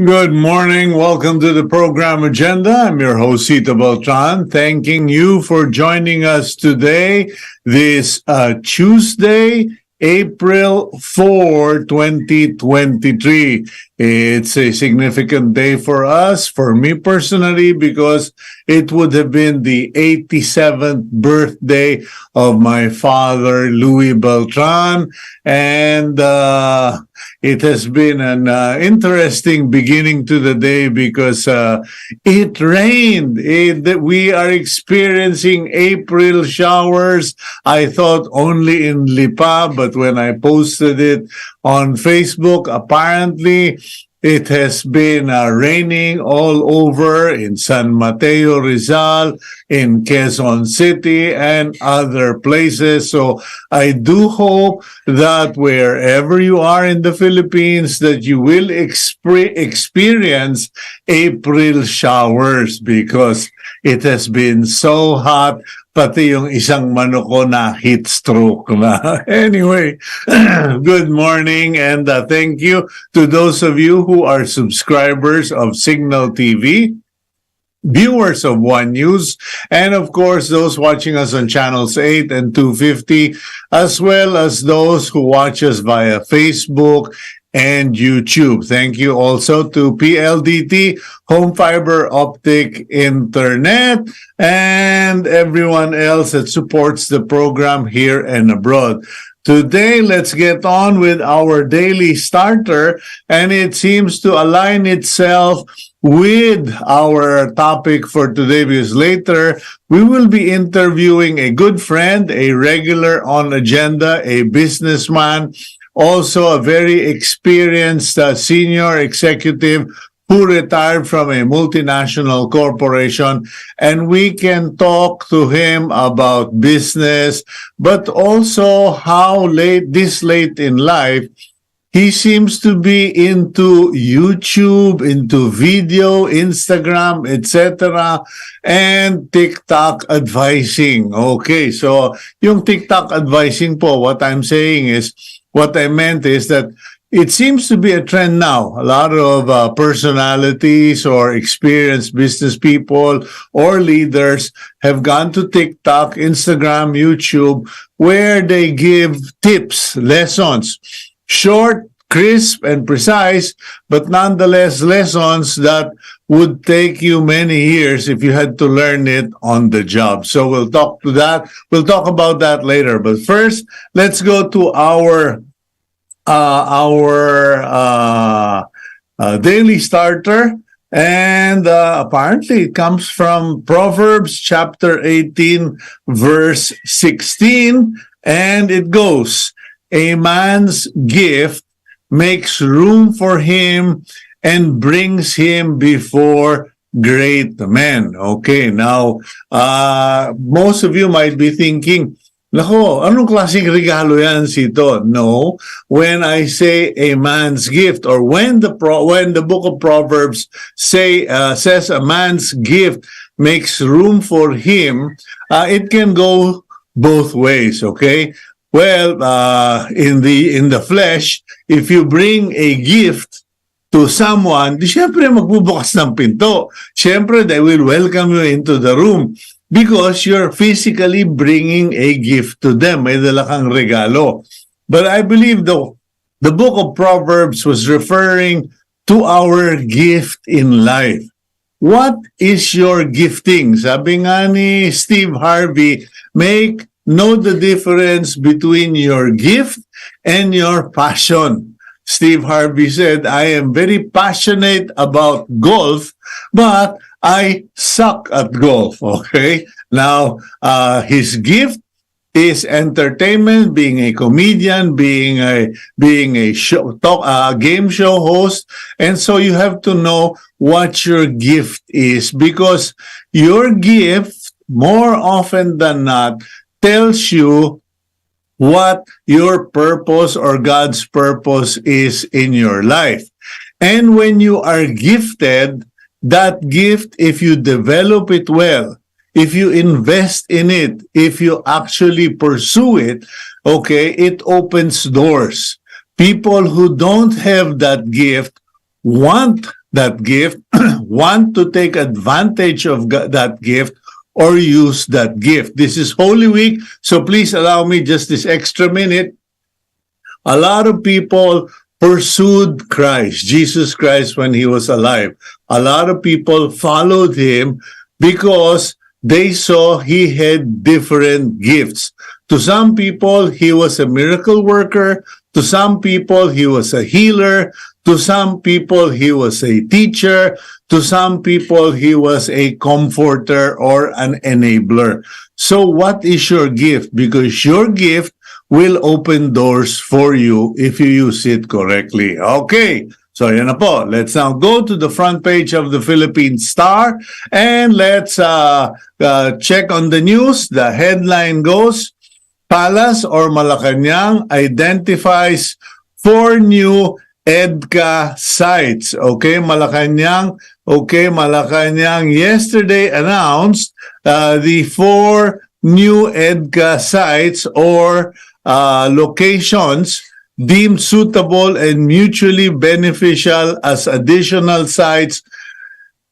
Good morning. Welcome to the program agenda. I'm your host, Sito Beltran, thanking you for joining us today, this Tuesday, April 4, 2023. It's a significant day for us, for me personally, because it would have been the 87th birthday of my father, Louis Beltran, and it has been an interesting beginning to the day because it rained. We are experiencing April showers. I thought only in Lipa, but when I posted it on Facebook, apparently it has been raining all over in San Mateo, Rizal, in Quezon City, and other places. So I do hope that wherever you are in the Philippines, that you will experience April showers because it has been so hot. Pati yung isang manok ko na heat stroke na. Anyway, good morning and thank you to those of you who are subscribers of Cignal TV, viewers of One News, and of course those watching us on channels 8 and 250, as well as those who watch us via Facebook and YouTube. Thank you also to PLDT, Home Fiber Optic Internet, and everyone else that supports the program here and abroad. Today, let's get on with our daily starter, and it seems to align itself with our topic for today because later we will be interviewing a good friend, a regular on agenda, a businessman, also a very experienced senior executive who retired from a multinational corporation, and we can talk to him about business, but also how this late in life, he seems to be into YouTube, into video, Instagram, etc., and TikTok advising. Okay, so yung TikTok advising po, what I meant is that it seems to be a trend now. A lot of personalities or experienced business people or leaders have gone to TikTok, Instagram, YouTube, where they give tips, lessons, short, crisp, and precise, but nonetheless lessons that would take you many years if you had to learn it on the job. So we'll talk about that later. But first, let's go to our daily starter, and apparently it comes from Proverbs chapter 18 verse 16, and it goes, "A man's gift makes room for him and brings him before great men." Okay, now most of you might be thinking, nako, anong klaseng regalo yan, Sito? No, when I say a man's gift, or when the book of Proverbs says a man's gift makes room for him, it can go both ways, okay? Well, in the flesh, if you bring a gift to someone, di syempre magbubukas ng pinto. Syempre, they will welcome you into the room. Because you're physically bringing a gift to them. May dala kang regalo. But I believe the book of Proverbs was referring to our gift in life. What is your gifting? Sabi nga ni Steve Harvey, know the difference between your gift and your passion. Steve Harvey said, "I am very passionate about golf, but I suck at golf." Okay? Now, his gift is entertainment, being a comedian, being a game show host. And so you have to know what your gift is, because your gift, more often than not, tells you what your purpose or God's purpose is in your life. And when you are gifted, that gift, if you develop it well, if you invest in it, if you actually pursue it, okay, it opens doors. People who don't have that gift want that gift, want to take advantage of that gift, or use that gift. This is Holy Week, so please allow me just this extra minute. A lot of people pursued Christ, Jesus Christ, when he was alive. A lot of people followed him because they saw he had different gifts. To some people, he was a miracle worker. To some people, he was a healer. To some people, he was a teacher. To some people, he was a comforter or an enabler. So what is your gift? Because your gift will open doors for you if you use it correctly. Okay. So yan na po. Let's now go to the front page of the Philippine Star and let's check on the news. The headline goes, Palace or Malacanang identifies 4 new EDCA sites. Okay, Malacanang yesterday announced the 4 new EDCA sites or locations deemed suitable and mutually beneficial as additional sites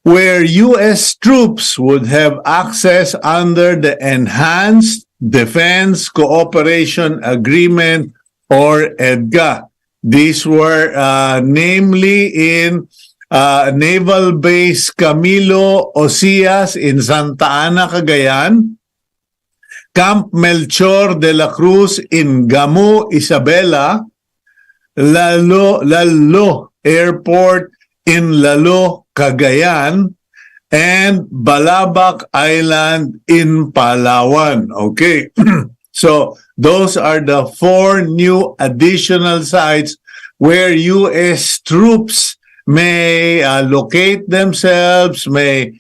where U.S. troops would have access under the Enhanced Defense Cooperation Agreement or EDCA. These were namely in Naval Base Camilo Ocias in Santa Ana, Cagayan, Camp Melchor de la Cruz in Gamo, Isabela, Lalo Airport in Lalo, Cagayan, and Balabac Island in Palawan. Okay. So those are the 4 new additional sites where U.S. troops may locate themselves, may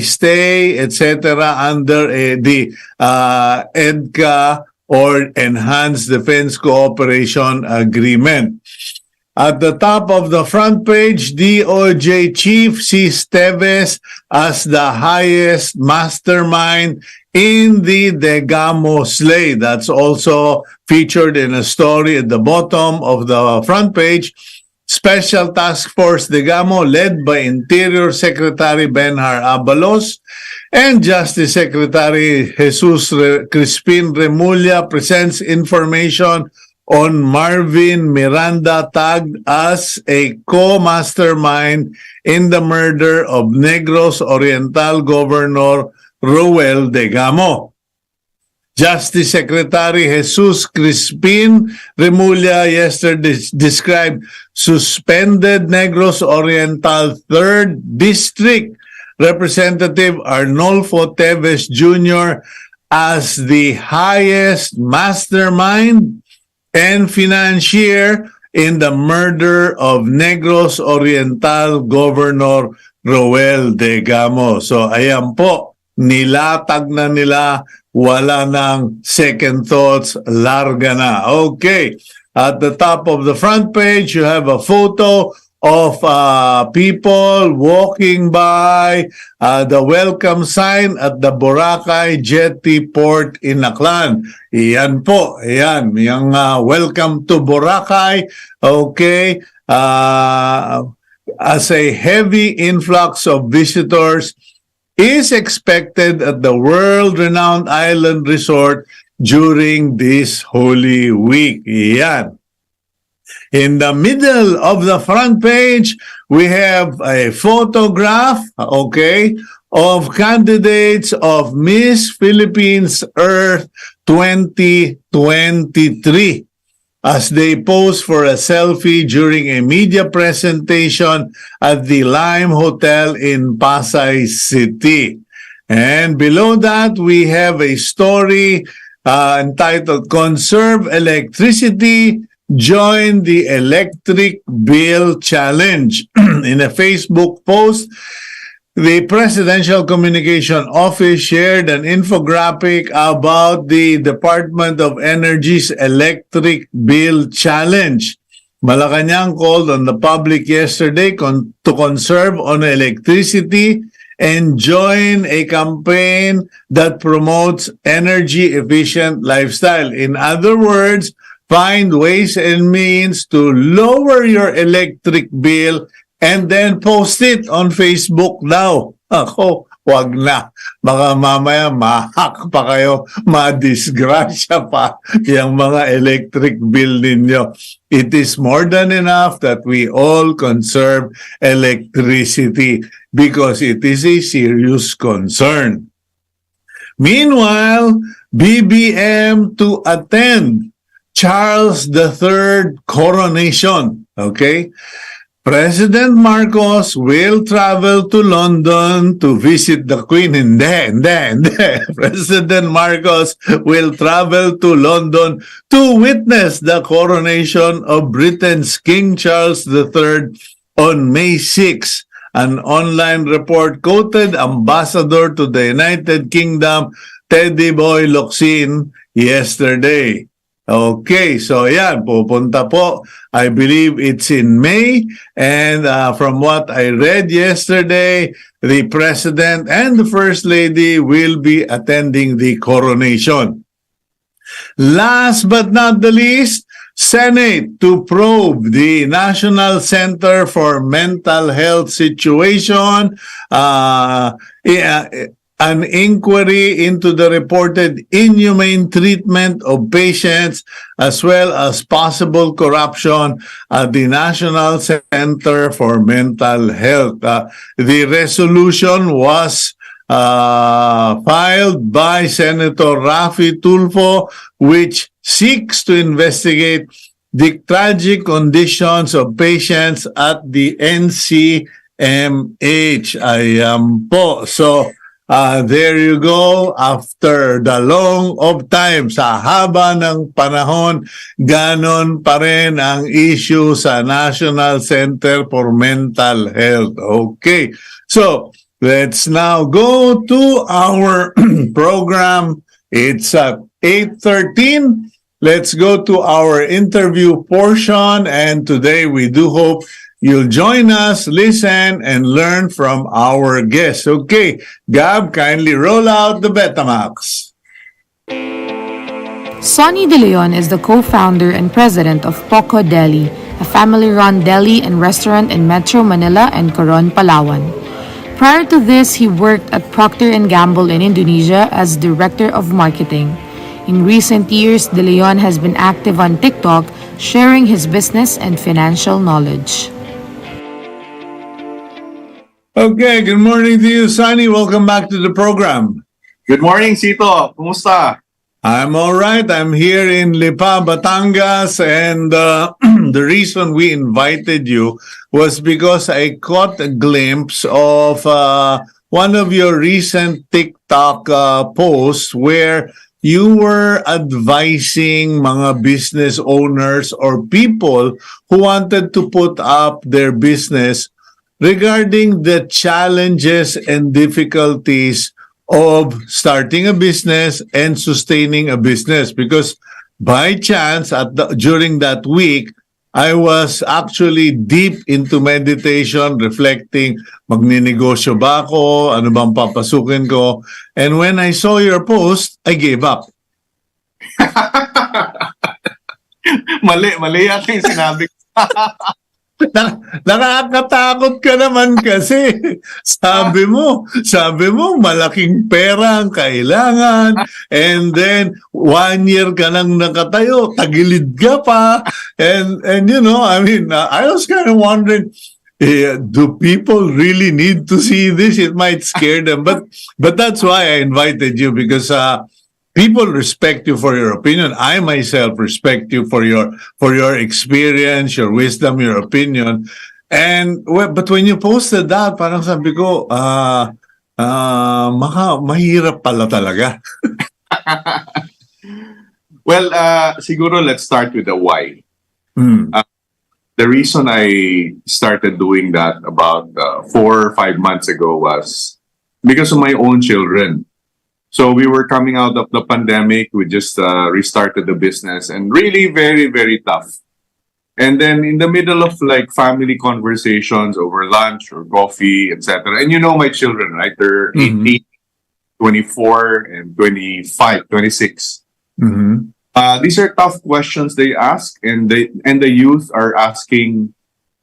stay, etc. under the EDCA or Enhanced Defense Cooperation Agreement. At the top of the front page, DOJ chief sees Teves as the highest mastermind in the Degamo slay. That's also featured in a story at the bottom of the front page. Special Task Force Degamo, led by Interior Secretary Benhar Abalos and Justice Secretary Jesus Crispin Remulla, presents information on Marvin Miranda, tagged as a co-mastermind in the murder of Negros Oriental Governor Roel Degamo. Justice Secretary Jesus Crispin Remulla yesterday described suspended Negros Oriental 3rd District Representative Arnolfo Teves Jr. as the highest mastermind and financier in the murder of Negros Oriental Governor Roel Degamo. So ayan po, nilatag na nila, wala nang second thoughts, larga na. Okay, at the top of the front page, you have a photo of people walking by the welcome sign at the Boracay Jetty Port in Aklan. Iyan po, iyan, yung welcome to Boracay. Okay, as a heavy influx of visitors is expected at the world-renowned island resort during this Holy Week. Iyan. In the middle of the front page, we have a photograph, okay, of candidates of Miss Philippines Earth 2023 as they pose for a selfie during a media presentation at the Lime Hotel in Pasay City. And below that, we have a story entitled Conserve Electricity, Join the Electric Bill Challenge. In a Facebook post, the Presidential Communication Office shared an infographic about the Department of Energy's Electric Bill Challenge. Malacanang called on the public yesterday to conserve on electricity and join a campaign that promotes energy-efficient lifestyle. In other words, find ways and means to lower your electric bill and then post it on Facebook daw. Ako, wag na. Baka mamaya ma-hack pa kayo, ma-disgrasya pa yung mga electric bill ninyo. It is more than enough that we all conserve electricity because it is a serious concern. Meanwhile, BBM to attend Charles III coronation. Okay? President Marcos will travel to London to visit the Queen. Hindi. President Marcos will travel to London to witness the coronation of Britain's King Charles III on May 6. An online report quoted Ambassador to the United Kingdom, Teddy Boy Locsin, yesterday. Okay, so yan, pupunta po. I believe it's in May. And from what I read yesterday, the President and the First Lady will be attending the coronation. Last but not the least, Senate to probe the National Center for Mental Health situation. An inquiry into the reported inhumane treatment of patients as well as possible corruption at the National Center for Mental Health. The resolution was filed by Senator Raffy Tulfo, which seeks to investigate the tragic conditions of patients at the NCMH. Ayan po. So, there you go. After the long of time, sa haba ng panahon, ganon pa rin ang issue sa National Center for Mental Health. Okay. So, let's now go to our program. It's at 8:13. Let's go to our interview portion. And today we do hope you'll join us, listen, and learn from our guests. Okay, Gab, kindly roll out the Betamax. Sonny De Leon is the co-founder and president of Poco Deli, a family-run deli and restaurant in Metro Manila and Coron, Palawan. Prior to this, he worked at Procter & Gamble in Indonesia as director of marketing. In recent years, De Leon has been active on TikTok, sharing his business and financial knowledge. Okay, good morning to you, Sonny. Welcome back to the program. Good morning, Sito. Kumusta? I'm all right. I'm here in Lipa, Batangas, and the reason we invited you was because I caught a glimpse of one of your recent TikTok posts where you were advising mga business owners or people who wanted to put up their business regarding the challenges and difficulties of starting a business and sustaining a business. Because by chance, during that week, I was actually deep into meditation, reflecting, magninegosyo ba ako, ano bang papasukin ko. And when I saw your post, I gave up. Mali yata yung sinabi ko. Nakakatakot ka naman kasi. Sabi mo, malaking pera ang kailangan. And then, 1 year ka nang nakatayo, tagilid ka pa. And you know, I mean, I was kind of wondering, do people really need to see this? It might scare them. But that's why I invited you, because people respect you for your opinion. I myself respect you for your experience, your wisdom, your opinion. And but when you posted that, parang sabi ko, mahirap pala talaga. Well, siguro let's start with the why. The reason I started doing that about 4 or 5 months ago was because of my own children. So we were coming out of the pandemic. We just restarted the business, and really very, very tough. And then in the middle of like family conversations over lunch or coffee, etc. And you know my children, right? They're 18, 24, and 25, 26. These are tough questions they ask, and the youth are asking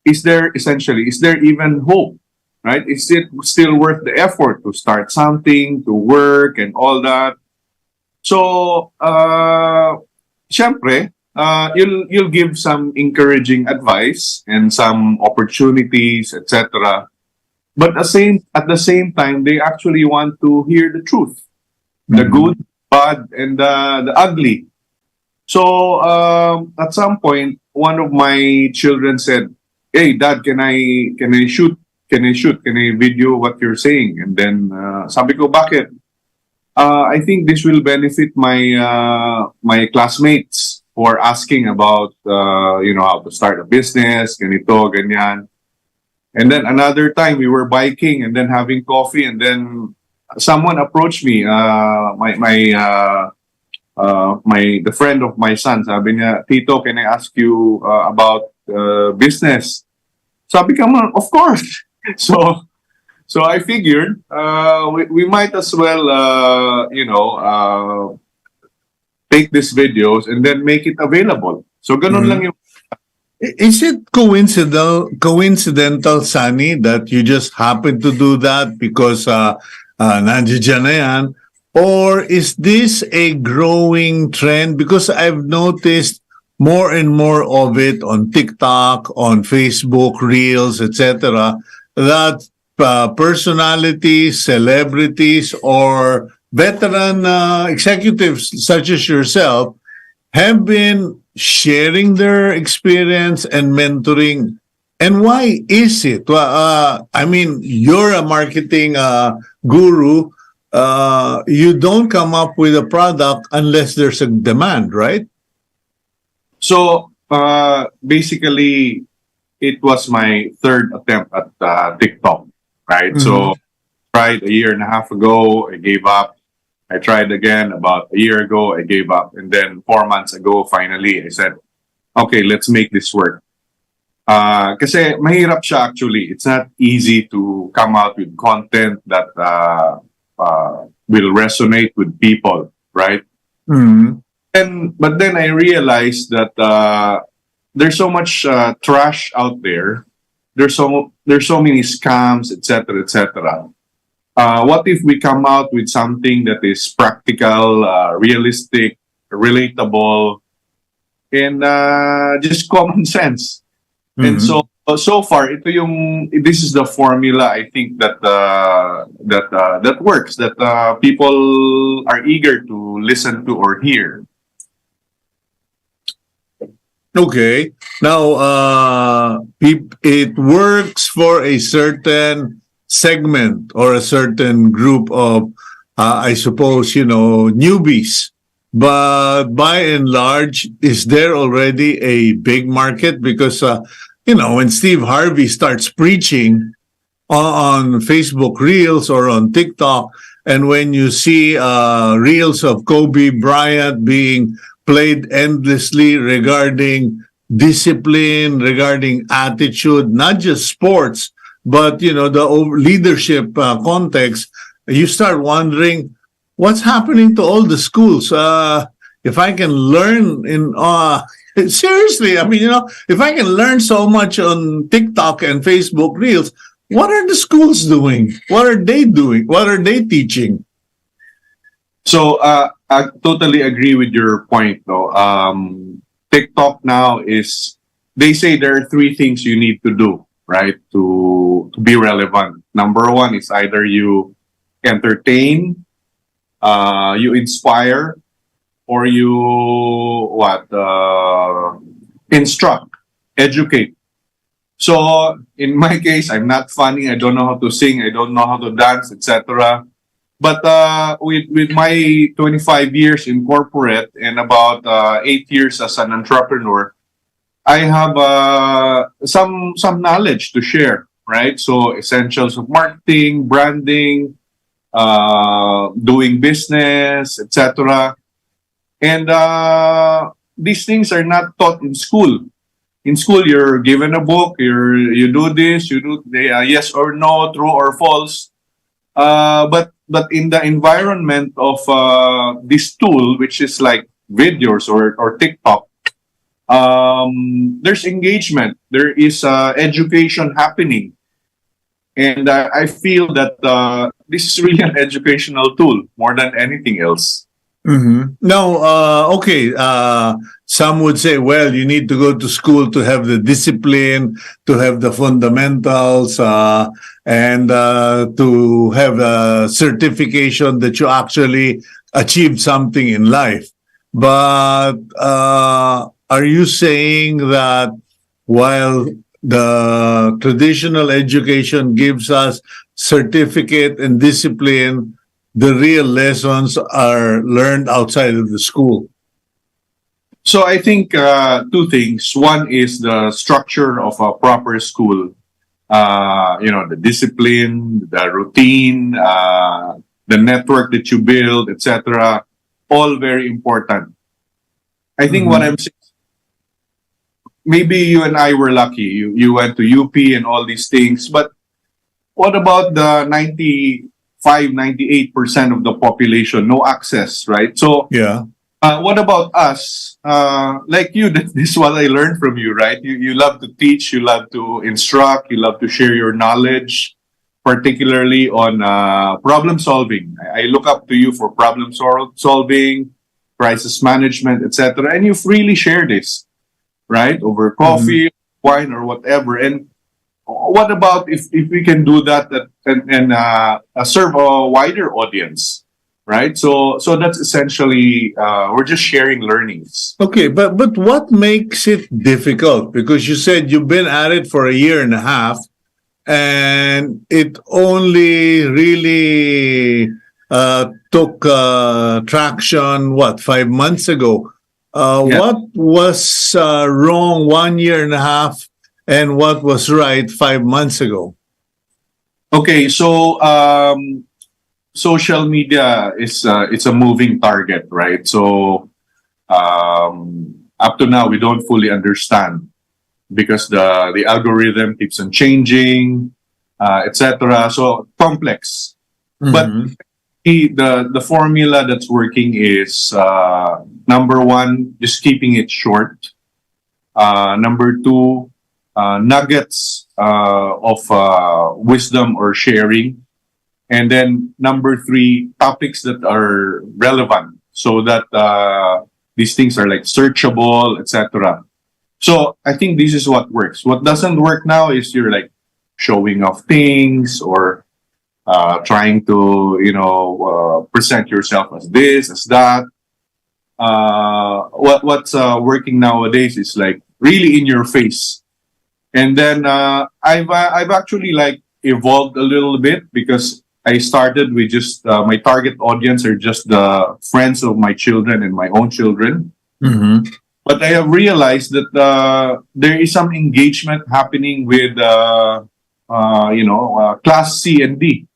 is there even hope, right? Is it still worth the effort to start something, to work and all that? So, syempre, you'll give some encouraging advice and some opportunities, etc. But at the same time, they actually want to hear the truth, the good, bad, and the ugly. So at some point, one of my children said, "Hey, Dad, can I video what you're saying?" And then sabi ko, "Bakit?" I think this will benefit my classmates for asking about how to start a business, ganito, ganyan. And then another time we were biking and then having coffee, and then someone approached me, the friend of my son. Sabi niya, "Tito, can I ask you about business?" Sabi ko, "Of course." So I figured we might as well take these videos and then make it available. So ganun lang yung. Is it coincidental, Sunny, that you just happen to do that because nandiyan na yan? Or is this a growing trend? Because I've noticed more and more of it on TikTok, on Facebook, Reels, etc., that personalities, celebrities, or veteran executives such as yourself have been sharing their experience and mentoring. And why is it? I mean, you're a marketing guru. You don't come up with a product unless there's a demand, right? So basically, it was my third attempt at TikTok, right? So tried a year and a half ago, I gave up. I tried again about a year ago, I gave up. And then 4 months ago, finally, I said, okay, let's make this work. Kasi mahirap siya actually. It's not easy to come out with content that will resonate with people, right? But then I realized that there's so much trash out there. There's so many scams, etc., etc. What if we come out with something that is practical, realistic, relatable, and just common sense? And so far, this is the formula I think that works. That people are eager to listen to or hear. Okay. Now, it works for a certain segment or a certain group of, I suppose, newbies. But by and large, is there already a big market? Because, when Steve Harvey starts preaching on Facebook Reels or on TikTok, and when you see reels of Kobe Bryant being played endlessly regarding discipline, regarding attitude, not just sports, but the leadership context, you start wondering what's happening to all the schools. If I can learn seriously, I mean, if I can learn so much on TikTok and Facebook Reels, what are the schools doing? What are they doing? What are they teaching? So I totally agree with your point, though. TikTok now they say there are three things you need to do, right, to be relevant. Number one is either you entertain, you inspire, or you instruct, educate. So in my case, I'm not funny. I don't know how to sing. I don't know how to dance, etc. But with my 25 years in corporate and about 8 years as an entrepreneur, I have some knowledge to share, right? So essentials of marketing, branding, doing business, etc. And these things are not taught in school. In school, you're given a book. You do this, you do yes or no, true or false. But in the environment of this tool, which is like videos or TikTok, There's engagement, there is education happening, and I feel that this is really an educational tool more than anything else. No, okay. Some would say, well, you need to go to school to have the discipline, to have the fundamentals, and to have a certification that you actually achieved something in life. But are you saying that while the traditional education gives us certificate and discipline, the real lessons are learned outside of the school? So I think two things. One is the structure of a proper school. The discipline, the routine, the network that you build, etc. All very important. I think what I'm saying, maybe you and I were lucky. You went to UP and all these things, but what about the 98% of the population, no access, right? So, Yeah. what about us? Like you, this is what I learned from you, right? You love to teach, you love to instruct, you love to share your knowledge, particularly on problem solving. I look up to you for problem solving, crisis management, etc. And you freely share this, right? Over coffee, wine, or whatever. And what about if we can do that and serve a wider audience, right? So that's essentially we're just sharing learnings. Okay, but what makes it difficult? Because you said you've been at it for a year and a half, and it only really took traction, 5 months ago? Yeah. What was wrong 1 year and a half, and what was right 5 months ago? Okay, so social media is it's a moving target, right? So up to now, we don't fully understand because the algorithm keeps on changing, etc. So complex, but the formula that's working is number one, just keeping it short. Number two, nuggets of wisdom or sharing. And then number three, topics that are relevant so that these things are like searchable, etc. So I think this is what works. What doesn't work now is you're like showing off things or trying to present yourself as this, as that. What's working nowadays is like really in your face. And then I've actually like evolved a little bit because I started with just my target audience are just the friends of my children and my own children. But I have realized that there is some engagement happening with class C and D,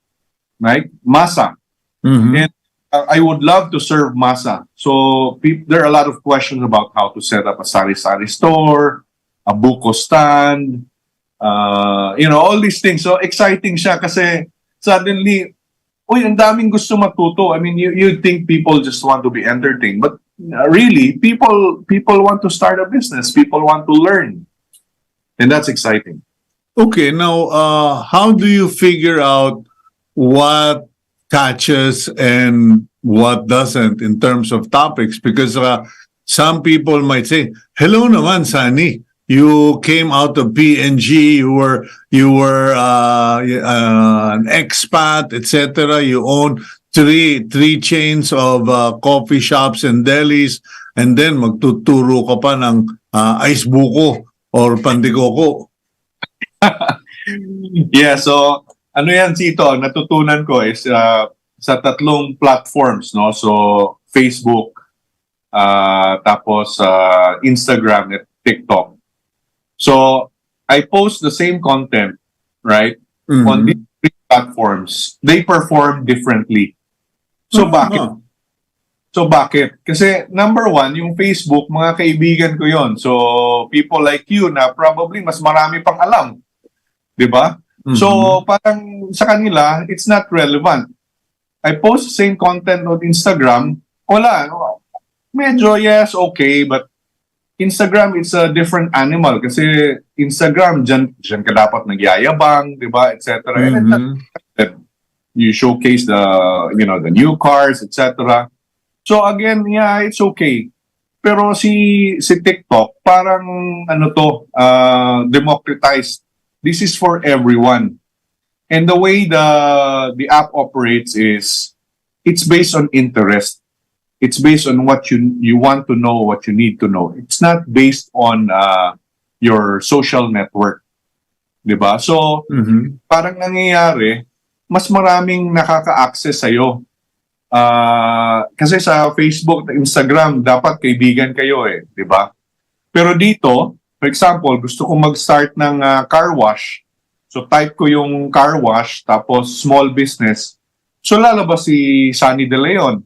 right? Masa. And I would love to serve masa. So there are a lot of questions about how to set up a sari-sari store, a buko stand, all these things. So exciting siya kasi suddenly, ang daming gusto matuto. I mean, you think people just want to be entertained, but really, people want to start a business. People want to learn. And that's exciting. Okay, now, how do you figure out what catches and what doesn't in terms of topics? Because some people might say, "Hello, naman, Sunny. You came out of PNG. You were an expat, etc. You own three chains of coffee shops and delis, and then magtuturo ka pa ng ice buko or pandikoko." Yeah, so ano yan, Sito, natutunan ko is sa tatlong platforms, no? So Facebook, tapos Instagram at TikTok. So I post the same content, right? On these three platforms. They perform differently. So bakit? So bakit? Kasi number one, yung Facebook, mga kaibigan ko yon. So people like you na probably mas marami pang alam. 'Di ba? So parang sa kanila, it's not relevant. I post the same content on Instagram, wala. Medyo yes, okay, but Instagram, it's a different animal kasi Instagram, dyan ka dapat nagyayabang, di ba, etc. And that you showcase the, the new cars, etc. So again, yeah, it's okay. Pero si TikTok, parang democratized. This is for everyone. And the way the app operates is, it's based on interest. It's based on what you want to know, what you need to know. It's not based on your social network. Diba? So, parang nangyayari, mas maraming nakaka-access sa'yo. Kasi sa Facebook, Instagram, dapat kaibigan kayo eh. Diba? Pero dito, for example, gusto ko mag-start ng car wash. So, type ko yung car wash, tapos small business. So, lalabas si Sunny De Leon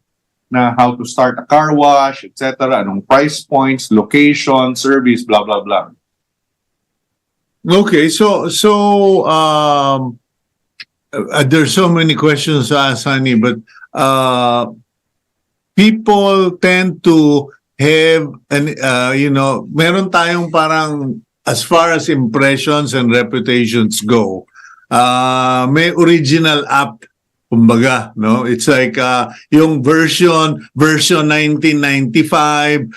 na how to start a car wash, etc. Anong price points, location, service, blah, blah, blah. Okay, so there's so many questions to ask, Sunny, but people tend to have, meron tayong parang, as far as impressions and reputations go, may original app. Kumbaga, no? It's like yung version 1995,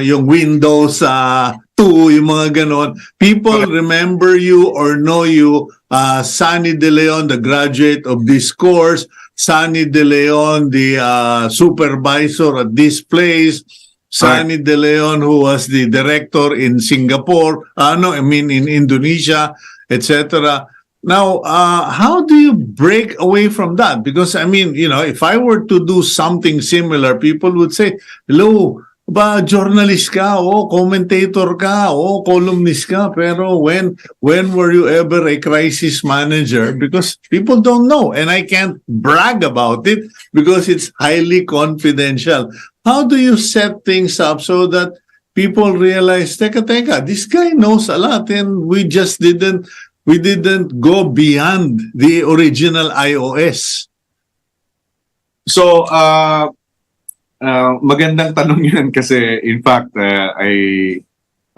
yung Windows 2, yung mga ganon. People remember you or know you, Sunny De Leon, the graduate of this course, Sunny De Leon, the supervisor at this place, Sunny De Leon, who was the director in Singapore, in Indonesia, etc. Now, how do you break away from that? Because, if I were to do something similar, people would say, hello, ba journalist ka, commentator ka, columnist ka, pero when were you ever a crisis manager? Because people don't know, and I can't brag about it because it's highly confidential. How do you set things up so that people realize, teka, this guy knows a lot and we didn't go beyond the original iOS? So, magandang tanong yan kasi, in fact, I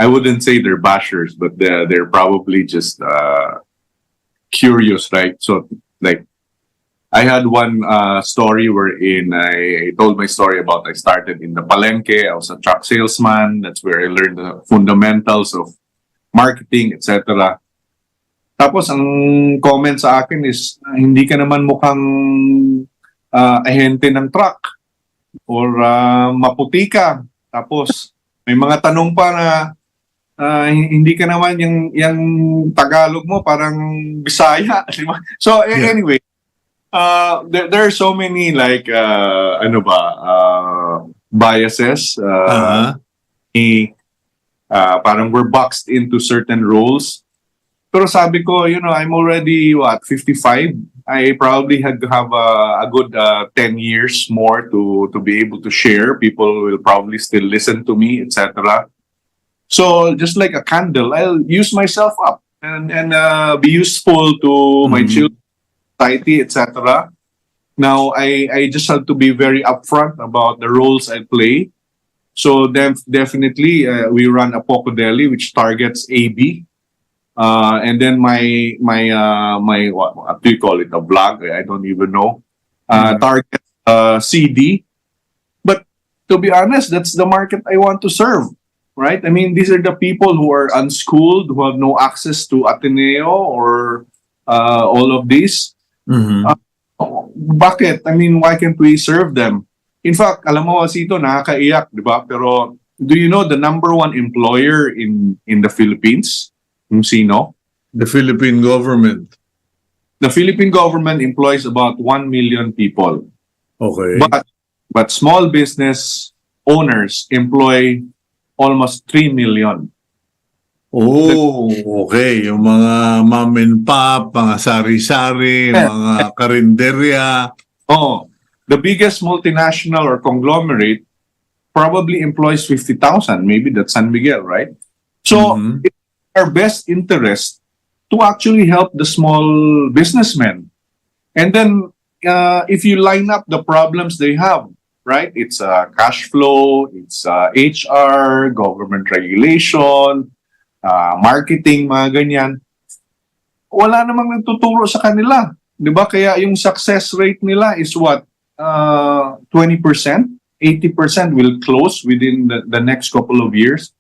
wouldn't say they're bashers, but they're probably just curious, right? So, like, I had one story wherein I told my story about I started in the palengke. I was a truck salesman. That's where I learned the fundamentals of marketing, etc. Tapos ang comment sa akin is, hindi ka naman mukhang ahente ng truck or maputi ka. Tapos may mga tanong pa na hindi ka naman yung Tagalog mo parang Bisaya. So anyway, there are so many like biases. Parang we're boxed into certain roles. Pero sabi ko, I'm already, 55? I probably had to have a good 10 years more to be able to share. People will probably still listen to me, etc. So, just like a candle, I'll use myself up and be useful to my children, society, etc. Now, I just have to be very upfront about the roles I play. So, definitely, we run a Poco Deli, which targets AB. And then my what do you call it, a vlog, I don't even know, target CD. But to be honest, that's the market I want to serve, right? I mean, these are the people who are unschooled, who have no access to Ateneo or all of this. Bakit? I mean, why can't we serve them? In fact, alam mo, Sito, nakakaiyak, di ba? Pero do you know the number one employer in the Philippines? Sino? The Philippine government. The Philippine government employs about 1 million people. Okay. But small business owners employ almost 3 million. Oh, okay. Yung mga mom and pop, mga sari-sari, mga karinderya. Oh, the biggest multinational or conglomerate probably employs 50,000. Maybe that's San Miguel, right? So, it's our best interest to actually help the small businessmen. And then, if you line up the problems they have, right? It's cash flow, it's HR, government regulation, marketing, mga ganyan. Wala namang nagtuturo sa kanila. 'Di ba? Kaya yung success rate nila is what? 20%? 80% will close within the next couple of years.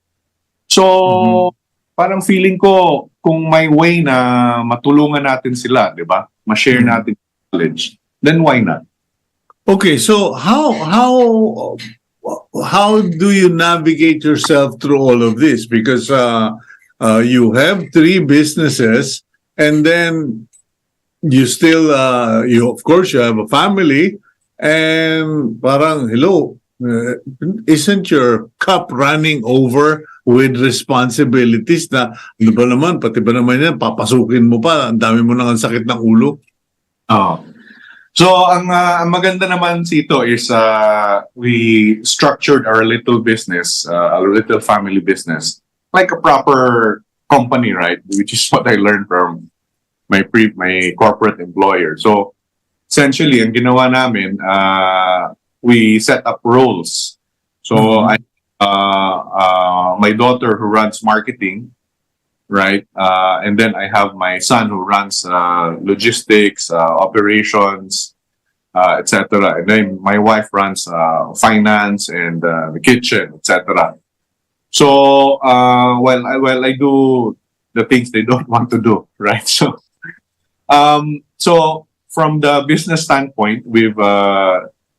So, parang feeling ko kung may way na matulungan natin sila, 'di ba? Ma-share natin knowledge, then why not? Okay, so how do you navigate yourself through all of this? Because you have three businesses, and then you still you of course you have a family, and parang hello, isn't your cup running over with responsibilities na ano ba naman, pati ba naman yan, papasukin mo pa, ang dami mo nang sakit ng ulo. Oh. So, ang maganda naman sito is we structured our little business, our little family business, like a proper company, right? Which is what I learned from my corporate employer. So, essentially, ang ginawa namin, we set up roles. So, my daughter who runs marketing, right? And then I have my son who runs logistics, operations, etc. And then my wife runs finance and the kitchen, etc. So while I do the things they don't want to do, right? So from the business standpoint, we've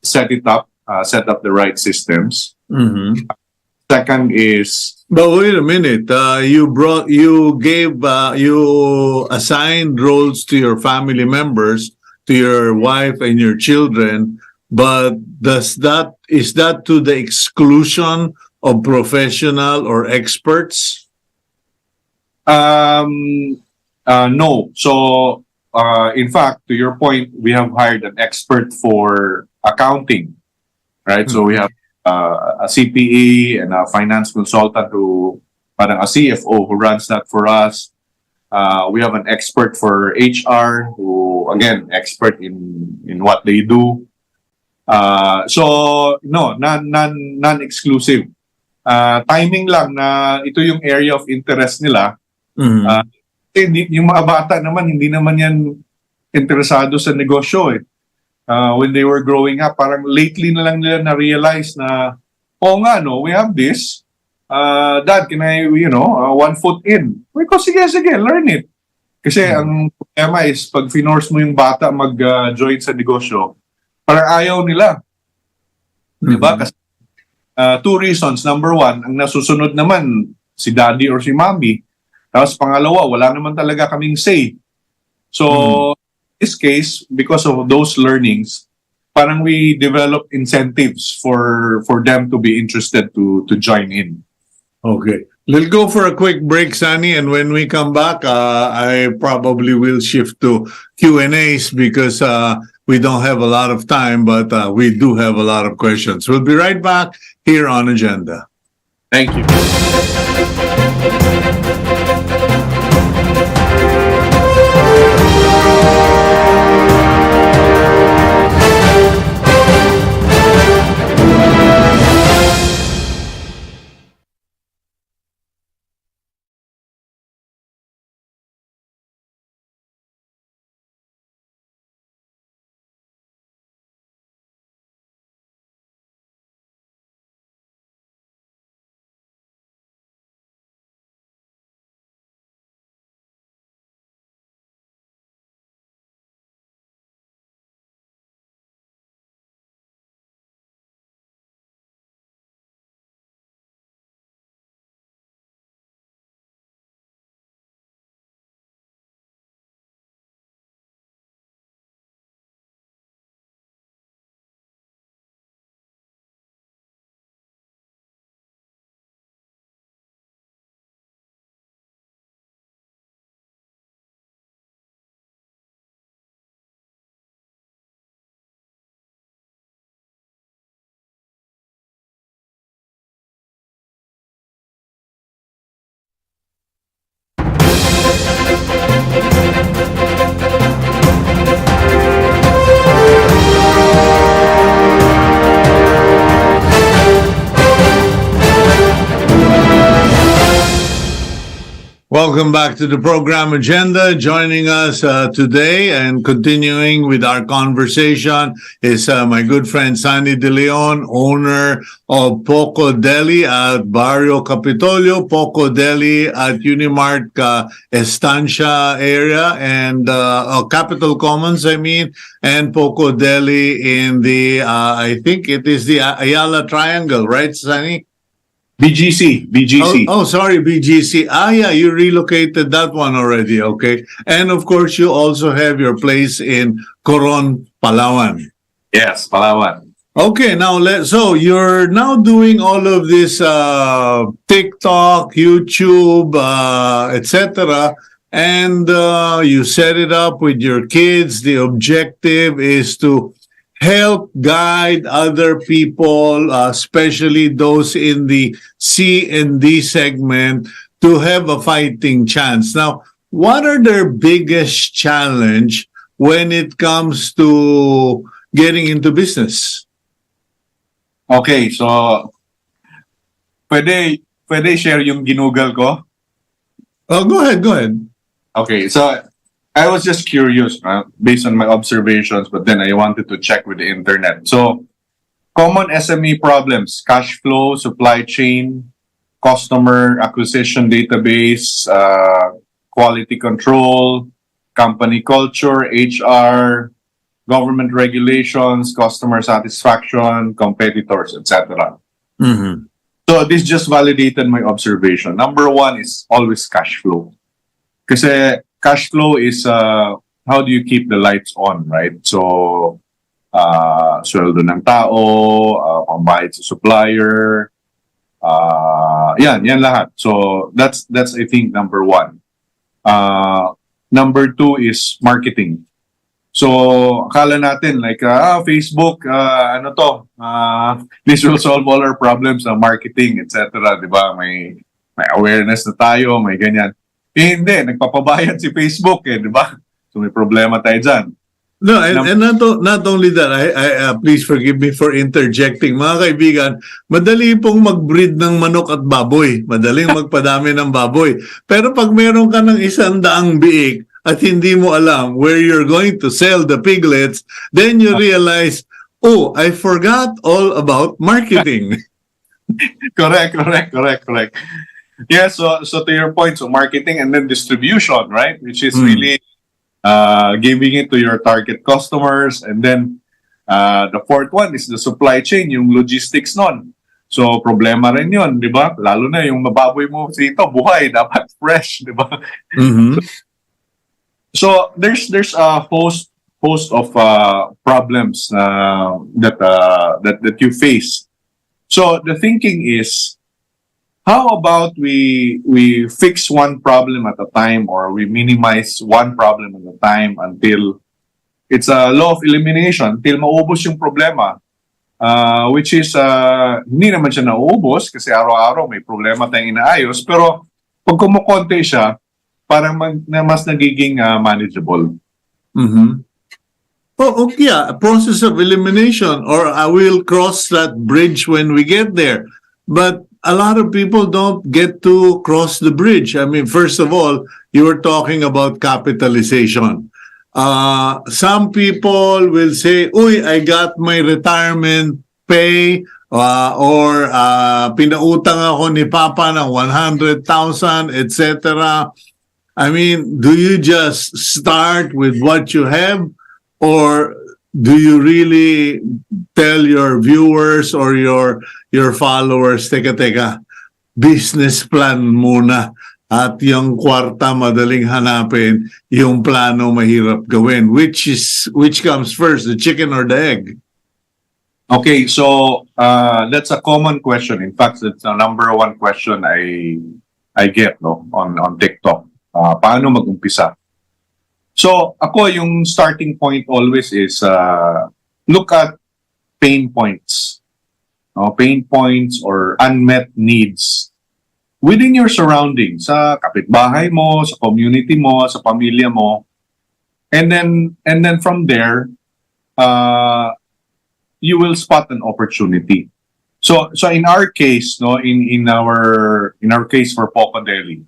set up the right systems. Second is, but wait a minute. You assigned roles to your family members, to your wife and your children. But is that to the exclusion of professional or experts? no. So, in fact, to your point, we have hired an expert for accounting, right? So we have a CPE and a finance consultant parang a CFO who runs that for us. We have an expert for HR who, again, expert in what they do. So, no, non-exclusive. Timing lang na ito yung area of interest nila. Yung mga bata naman, hindi naman yan interesado sa negosyo eh. When they were growing up, parang lately na lang nila na-realize na, nga, no, we have this. Dad, can I, 1 foot in? Wait ko, sige, learn it. Kasi ang problema is, pag finorce mo yung bata mag-join sa negosyo, parang ayaw nila. Diba? Kasi, 2 reasons. Number 1, ang nasusunod naman, si daddy or si mommy. Tapos pangalawa, wala naman talaga kaming say. So, this case, because of those learnings, parang we develop incentives for them to be interested to join in. Okay. We'll go for a quick break, Sunny, and when we come back, I probably will shift to Q&As because we don't have a lot of time, but we do have a lot of questions. We'll be right back here on Agenda. Thank you. Welcome back to the program agenda. Joining us today and continuing with our conversation is my good friend Sunny De Leon, owner of Poco Deli at Barrio Capitolio, Poco Deli at Unimart Estancia area, and Capital Commons, and Poco Deli in the, I think it is the Ayala Triangle, right, Sunny? BGC. Sorry, BGC. Yeah, you relocated that one already. Okay. And of course, you also have your place in Coron, Palawan. Yes, Palawan. Okay, so you're now doing all of this TikTok, YouTube, etc. And you set it up with your kids. The objective is to help guide other people, especially those in the C and D segment, to have a fighting chance. Now, what are their biggest challenge when it comes to getting into business? Okay, so pwede share yung ginugal ko? Oh, go ahead. Okay, so I was just curious based on my observations, but then I wanted to check with the internet. So, common SME problems: cash flow, supply chain, customer acquisition database, quality control, company culture, HR, government regulations, customer satisfaction, competitors, etc. Mm-hmm. So this just validated my observation. Number one is always cash flow. Kasi cash flow is how do you keep the lights on, right? So, sweldo ng tao, pambayad sa supplier, yan lahat. So, that's I think number one. Number two is marketing. So, akala natin like, Facebook, this will solve all our problems, marketing, etc. Diba? May awareness na tayo, may ganyan. Hindi, nagpapabayad si Facebook di ba? So may problema tayo dyan. No, and not only that, I please forgive me for interjecting. Mga kaibigan, madali pong mag-breed ng manok at baboy. Madaling magpadami ng baboy. Pero pag meron ka ng 100 biik at hindi mo alam where you're going to sell the piglets, then you realize, oh, I forgot all about marketing. Correct. Yeah, so to your point, so marketing and then distribution, right? Which is really giving it to your target customers. And then the fourth one is the supply chain, yung logistics nun. So problema rin yun, di ba? Lalo na yung mababoy mo dito, buhay, dapat fresh, di ba? Mm-hmm. So there's a host of problems that you face. So the thinking is, how about we fix one problem at a time, or we minimize one problem at a time until it's a law of elimination, till maubos yung problema. Which is, hindi naman siya nauubos kasi araw-araw may problema tayong inaayos, pero pag kumukonte siya, parang mas nagiging manageable. Mm-hmm. Oh, okay, yeah, a process of elimination, or I will cross that bridge when we get there. But a lot of people don't get to cross the bridge. I mean, first of all, you were talking about capitalization. Some people will say, uy, I got my retirement pay, or pinautang ako ni Papa ng 100,000, etc. I mean, do you just start with what you have, or do you really tell your viewers or your followers, teka, business plan muna, at yung kwarta madaling hanapin, yung plano mahirap gawin? Which comes first, the chicken or the egg? Okay, so that's a common question. In fact, it's the number one question I get on TikTok. Paano mag-umpisa? So, ako, yung starting point always is look at pain points. Pain points or unmet needs within your surroundings, sa kapitbahay mo, sa community mo, sa pamilya mo. And then from there, you will spot an opportunity. So in our case, in our case for Poco Deli,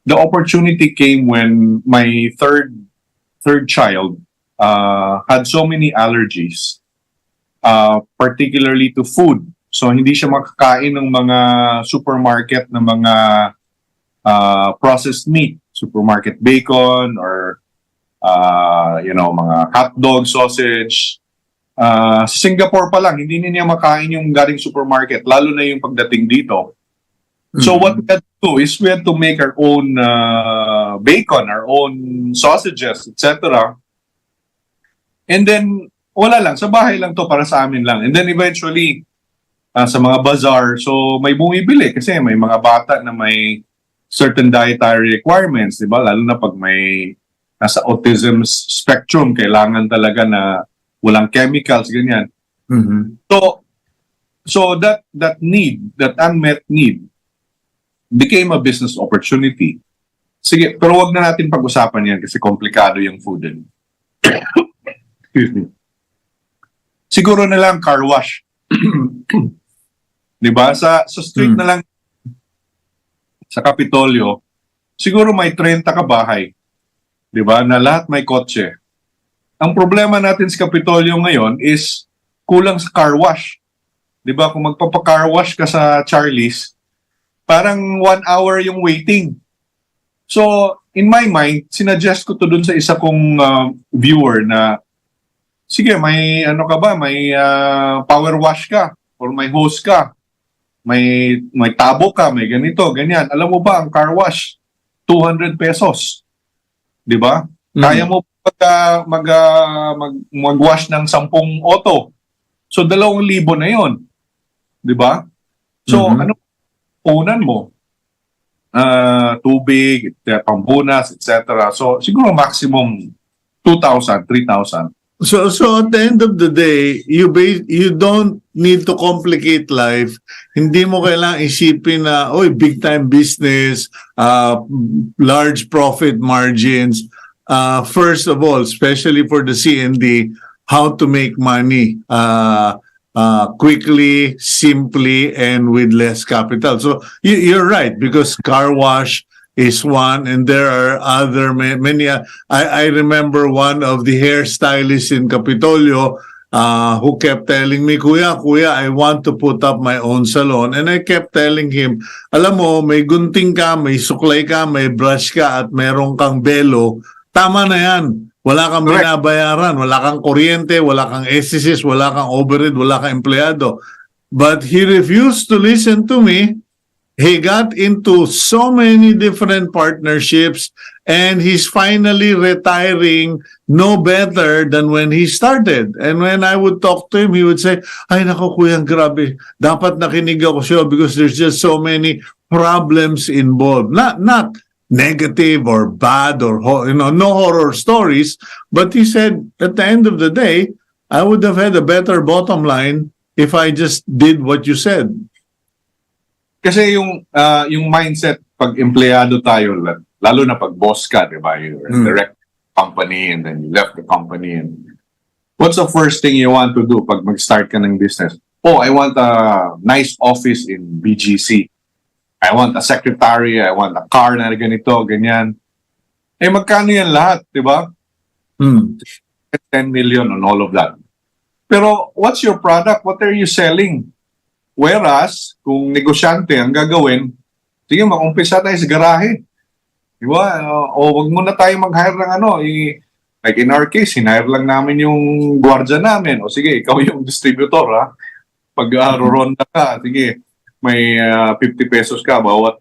the opportunity came when my third child had so many allergies, particularly to food. So hindi siya makakain ng mga supermarket na mga processed meat, supermarket bacon or mga hotdog, sausage. Sa Singapore pa lang, hindi niya makain yung galing supermarket, lalo na yung pagdating dito. So what we had to do is we had to make our own bacon, our own sausages, etc. And then, wala lang, sa bahay lang to, para sa amin lang. And then eventually, sa mga bazaar, so may bumibili kasi may mga bata na may certain dietary requirements, di ba? Lalo na pag may nasa autism spectrum, kailangan talaga na walang chemicals, ganyan. So that need, that unmet need, became a business opportunity. Sige, pero wag na natin pag-usapan yan kasi komplikado yung food din. Excuse me. Siguro na lang car wash. 'Di ba? Sa street na lang sa Kapitolyo, siguro may 30 ka bahay. 'Di ba? Na lahat may kotse. Ang problema natin sa Kapitolyo ngayon is kulang sa car wash. 'Di ba? Kung magpapa-car wash ka sa Charlie's, parang 1 hour yung waiting. So, in my mind, sinuggest ko to dun sa isa kong viewer na, sige, may may power wash ka or may hose ka, may tabo ka, may ganito, ganyan. Alam mo ba, ang car wash, 200 pesos. Di ba? Kaya mo mag-wash ng 10 auto. So, 2,000 na yon. Di ba? So, ano punan mo? Tubig, pampunas, etc. So, siguro maximum 2,000, 3,000. So at the end of the day, you don't need to complicate life. Hindi mo kailangang isipin na, big time business, large profit margins. First of all, especially for the C&D, how to make money quickly, simply, and with less capital. So you're right, because car wash is one, and there are other many. I remember one of the hairstylists in Kapitolyo who kept telling me, Kuya, I want to put up my own salon. And I kept telling him, alam mo, may gunting ka, may suklay ka, may brush ka, at meron kang belo. Tama na yan. Wala kang binabayaran, wala kang kuryente, wala kang SSS, wala kang overhead, wala kang empleyado. But he refused to listen to me. He got into so many different partnerships, and he's finally retiring no better than when he started. And when I would talk to him, he would say, ay nako kuya, grabe, dapat nakinig ako siya because there's just so many problems involved. Not negative or bad or no horror stories, but he said at the end of the day, I would have had a better bottom line if I just did what you said. Kasi yung mindset pag empleyado tayo, lalo na pag boss ka, di ba? You're a direct company and then you left the company. And what's the first thing you want to do pag mag-start ka ng business? I want a nice office in BGC. I want a secretary, I want a car na ganito, ganyan. Magkano yan lahat, di ba? 10 million on all of that. Pero what's your product? What are you selling? Whereas, kung negosyante ang gagawin, sige, mag-umpisa tayo sa garahe. Di ba? Wag muna tayo mag-hire ng like in our case, hinire lang namin yung gwardiya namin. Sige, ikaw yung distributor, ha? Pag ronda ka, sige, may 50 pesos ka bawat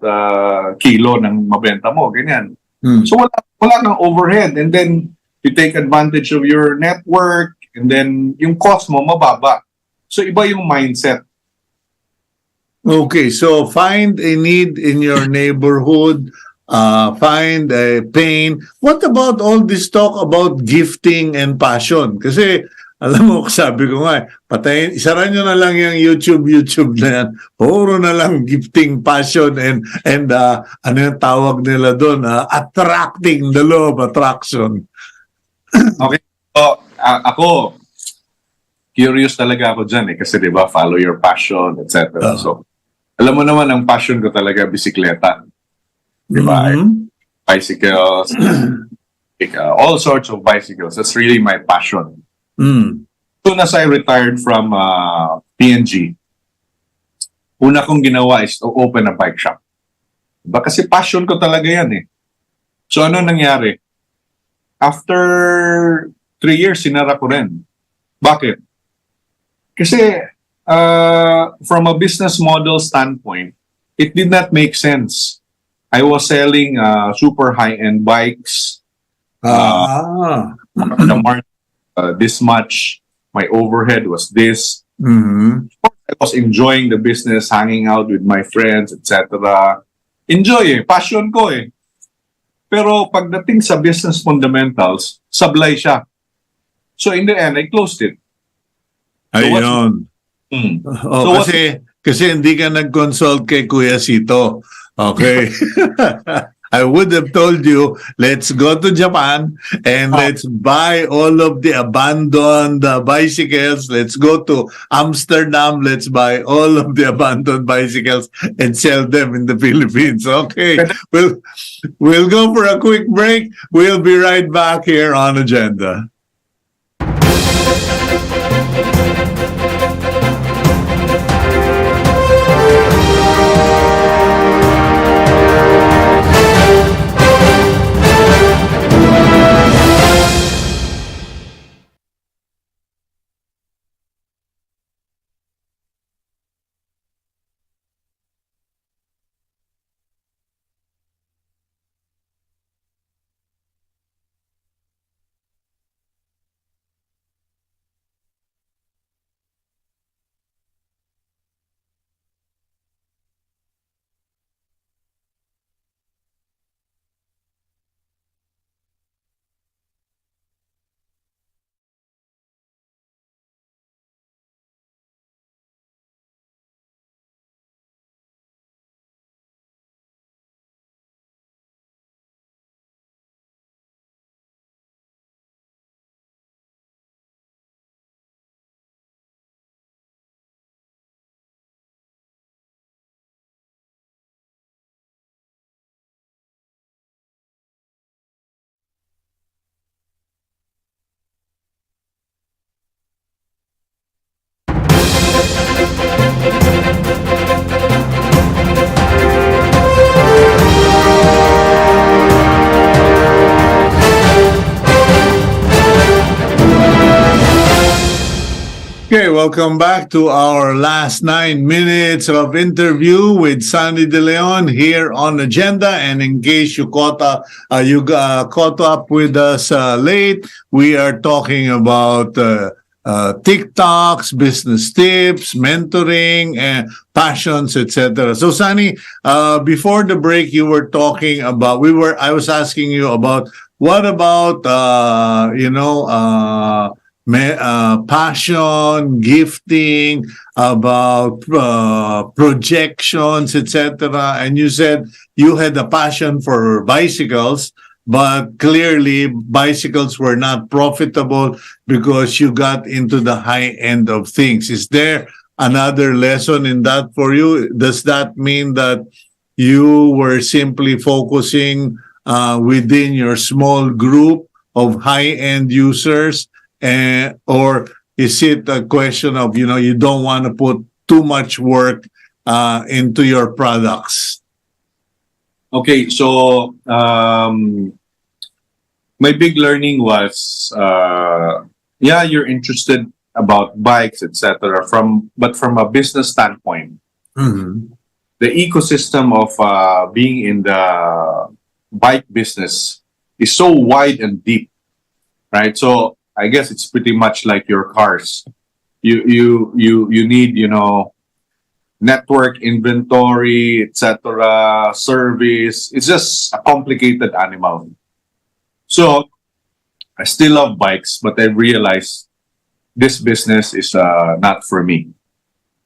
kilo ng mabenta mo, ganyan. So wala kang overhead, and then you take advantage of your network, and then yung cost mo mababa. So iba yung mindset. Okay, so find a need in your neighborhood, find a pain. What about all this talk about gifting and passion? Kasi alam mo, sabi ko nga, patayin, isara nyo na lang yung YouTube na yan. Puro na lang gifting, passion, and ano yung tawag nila doon? Attracting, the law of attraction. Okay. So, ako, curious talaga ako dyan kasi diba, follow your passion, etc. So, alam mo naman, ang passion ko talaga, bisikleta. Diba? bicycles, like, all sorts of bicycles. That's really my passion. Mm. As soon as I retired from PNG, una kong ginawa is to open a bike shop. Diba? Kasi passion ko talaga yan eh. So ano nangyari? After 3 years, sinara ko rin. Bakit? Kasi from a business model standpoint, it did not make sense. I was selling super high-end bikes. The market this much. My overhead was this. Mhm. I was enjoying the business, hanging out with my friends, etc. Enjoy eh. Passion ko eh. Pero pagdating sa business fundamentals, sablay siya. So in the end, I closed it. Ayun. Hmm. Oh, So kasi hindi ka nag-consult kay Kuya Sito. Okay. I would have told you, let's go to Japan and let's buy all of the abandoned bicycles. Let's go to Amsterdam. Let's buy all of the abandoned bicycles and sell them in the Philippines. Okay. We'll go for a quick break. We'll be right back here on Agenda. Okay, welcome back to our last 9 minutes of interview with Sunny De Leon here on Agenda. And in case you caught up with us late, we are talking about TikToks, business tips, mentoring, and passions, etc. So, Sunny, before the break, you were talking about. I was asking you about what about passion, gifting, about projections, etc. And you said you had a passion for bicycles, but clearly bicycles were not profitable because you got into the high end of things. Is there another lesson in that for you? Does that mean that you were simply focusing within your small group of high-end users? Or is it a question of, you don't want to put too much work into your products? okay, so my big learning was, you're interested about bikes, etc. But from a business standpoint, Mm-hmm. the ecosystem of being in the bike business is so wide and deep, right? So I guess it's pretty much like your cars. You need, network inventory, etc., service. It's just a complicated animal. So I still love bikes, but I realized this business is not for me.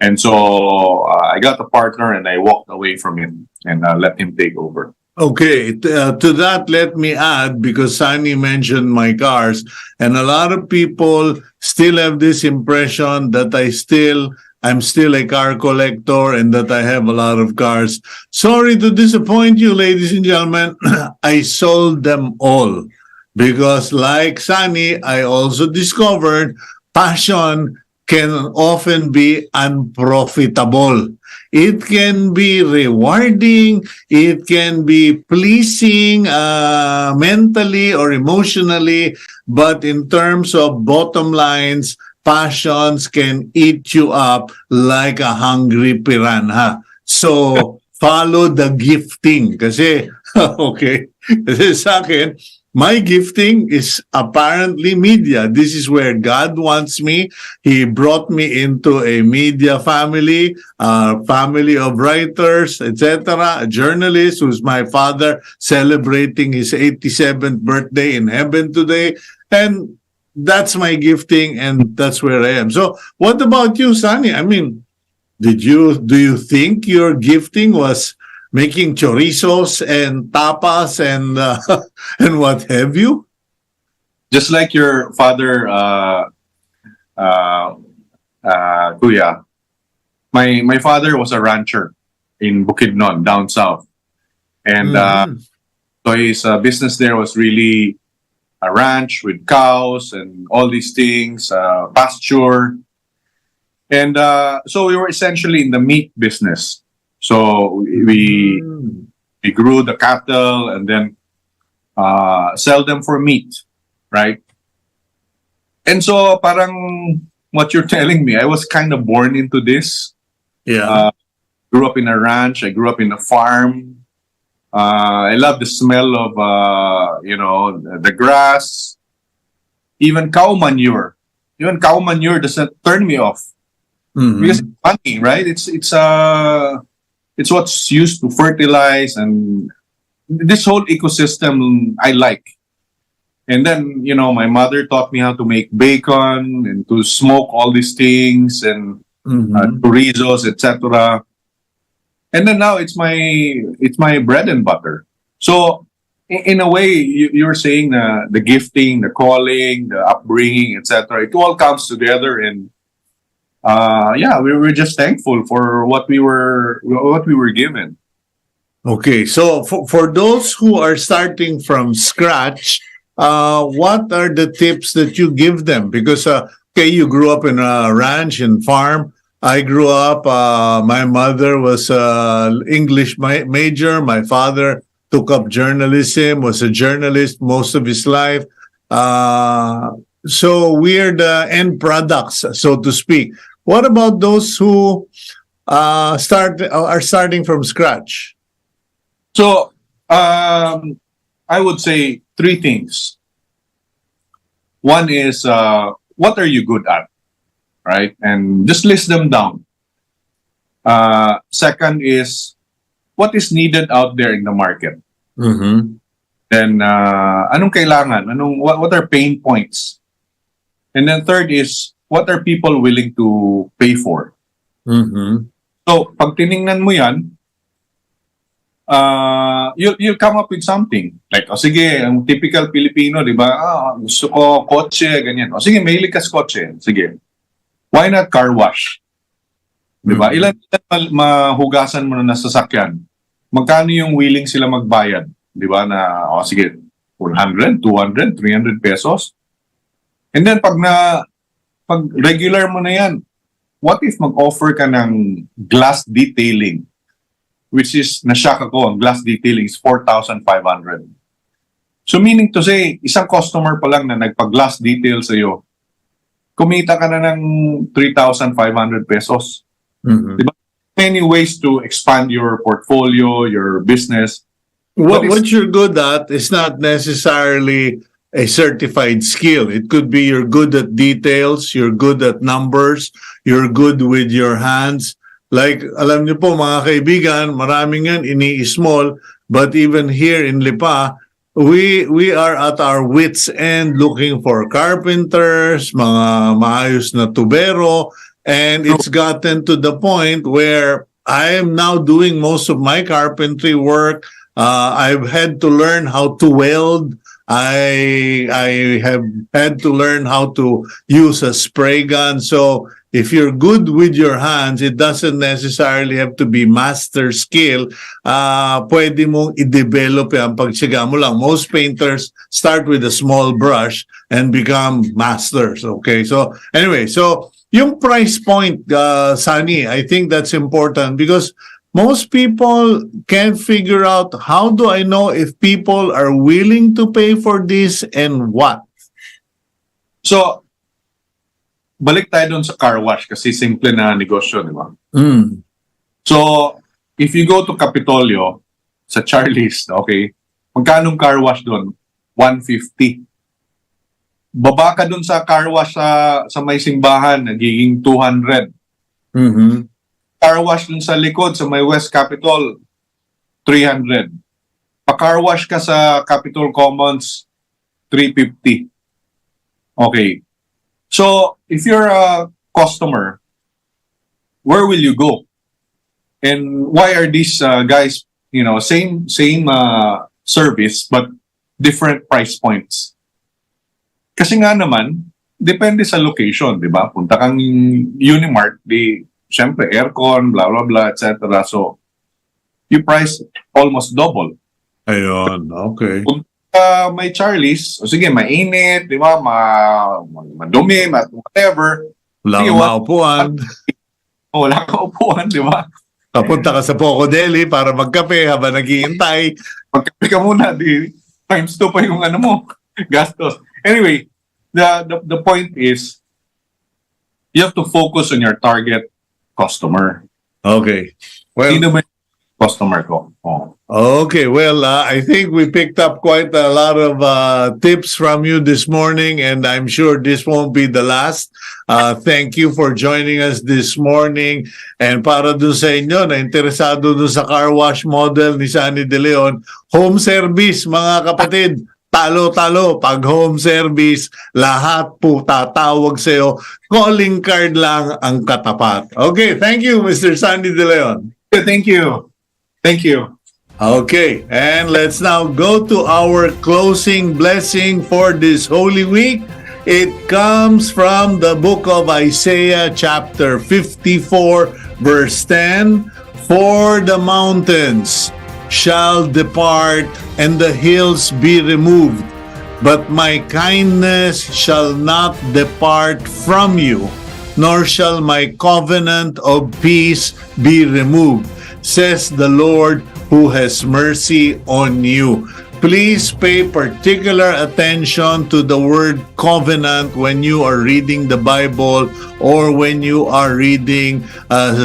And so I got a partner and I walked away from him and let him take over. Okay, to that, let me add, because Sunny mentioned my cars, and a lot of people still have this impression that I still I'm still a car collector and that I have a lot of cars. Sorry to disappoint you, ladies and gentlemen. I sold them all because, like Sunny, I also discovered passion can often be unprofitable. It can be rewarding, it can be pleasing mentally or emotionally, but in terms of bottom lines, passions can eat you up like a hungry piranha. So, follow the gifting. Kasi, okay, kasi sa akin, my gifting is apparently media. This is where God wants me. He brought me into a media family, a family of writers, etc., a journalist who's my father celebrating his 87th birthday in heaven today. And that's my gifting and that's where I am. So what about you, Sunny? I mean, do you think your gifting was making chorizos and tapas and and what have you? Just like your father, Kuya, my father was a rancher in Bukidnon, down south, and so his business there was really a ranch with cows and all these things, pasture, and so we were essentially in the meat business. So we grew the cattle and then sell them for meat, right? And so parang what you're telling me, I was kind of born into this. Yeah. Grew up in a ranch. I grew up in a farm. I love the smell of the grass, even cow manure. Even cow manure doesn't turn me off because it's funny, right? It's what's used to fertilize, and this whole ecosystem I like. And then, my mother taught me how to make bacon and to smoke all these things and chorizos, etc. And then now it's my bread and butter. So in a way, you're saying the gifting, the calling, the upbringing, etc. It all comes together, and we were just thankful for what we were given. Okay, so for those who are starting from scratch, what are the tips that you give them? Because okay, you grew up in a ranch and farm. I grew up. My mother was English major. My father took up journalism. Was a journalist most of his life. So we're the end products, so to speak. What about those who are starting from scratch? So I would say three things. One is what are you good at, right? And just list them down. Second is what is needed out there in the market. Then anong kailangan? What are pain points? And then third is what are people willing to pay for? So pag tiningnan mo yan, you'll come up with something. Like, sige, ang typical Filipino, di ba? Gusto ko kotse, ganyan. Sige, mahilig ka sa kotse. Sige. Why not car wash? Di ba? Ilan mahugasan mo na sasakyan? Magkano yung willing sila magbayad? Di ba? Na, sige, 100, 200, 300 pesos. And then, pag regular mo na yan, what if mag-offer ka ng glass detailing? Which is, na-shock ako, ang glass detailing is 4,500. So meaning to say, isang customer pa lang na nagpa-glass detail sa'yo, kumita ka na ng 3,500 pesos. Diba? Many ways to expand your portfolio, your business. What you're good at is not necessarily a certified skill. It could be you're good at details, you're good at numbers, you're good with your hands. Like, alam niyo po mga kaibigan, maraming yan ini-small, but even here in Lipa, we are at our wits' end looking for carpenters, mga maayos na tubero, and it's gotten to the point where I am now doing most of my carpentry work. I've had to learn how to weld. I have had to learn how to use a spray gun. So if you're good with your hands, it doesn't necessarily have to be master skill. Pwede mong i-develop yan pagsiga mo lang. Most painters start with a small brush and become masters. Okay, so anyway, so yung price point, Sunny, I think that's important because most people can't figure out how do I know if people are willing to pay for this and what. So, balik tayo dun sa car wash kasi simple na negosyo, di ba? So, if you go to Capitolio, sa Charlie's, okay, magkano car wash dun? 150. Baba ka dun sa car wash sa may simbahan, nagiging 200. Mm-hmm. Car wash dun sa likod, sa may West Capitol, 300. Pa-car wash ka sa Capitol Commons, 350. Okay. So, if you're a customer, where will you go? And why are these guys, same service but different price points? Kasi nga naman, depende sa location, di ba? Punta kang Unimart, syempre aircon, blah, blah, blah, etc. So, you price almost double. Ayun, okay. Kung may Charlie's, o sige, mainit, di ba, madumi, whatever. Wala Sige, kang maupuan. Wala kang upuan, di ba? Papunta ka sa Poco Deli para magkape habang naghihintay. Magkape ka muna, times 2 pa yung gastos. Anyway, the point is, you have to focus on your target customer. Okay. Well, Sino ba yung customer ko? Oh. okay, well, I think we picked up quite a lot of tips from you this morning, and I'm sure this won't be the last. Thank you for joining us this morning. And para dun sa inyo na interesado dun sa car wash model ni Sunny De Leon, home service, mga kapatid. Talo-talo, pag home service, lahat po tatawag sa'yo. Calling card lang ang katapat. Okay, thank you, Mr. Sunny De Leon. Thank you. Thank you. Okay, and let's now go to our closing blessing for this Holy Week. It comes from the book of Isaiah, chapter 54, verse 10. For the mountains shall depart and the hills be removed, but my kindness shall not depart from you, nor shall my covenant of peace be removed, says the Lord who has mercy on you. Please pay particular attention to the word covenant when you are reading the Bible or when you are reading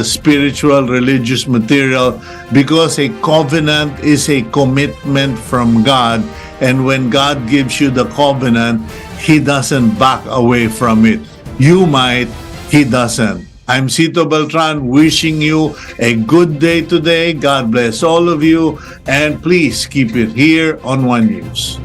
spiritual religious material, because a covenant is a commitment from God, and when God gives you the covenant, He doesn't back away from it. You might, He doesn't. I'm Cito Beltran, wishing you a good day today. God bless all of you, and please keep it here on One News.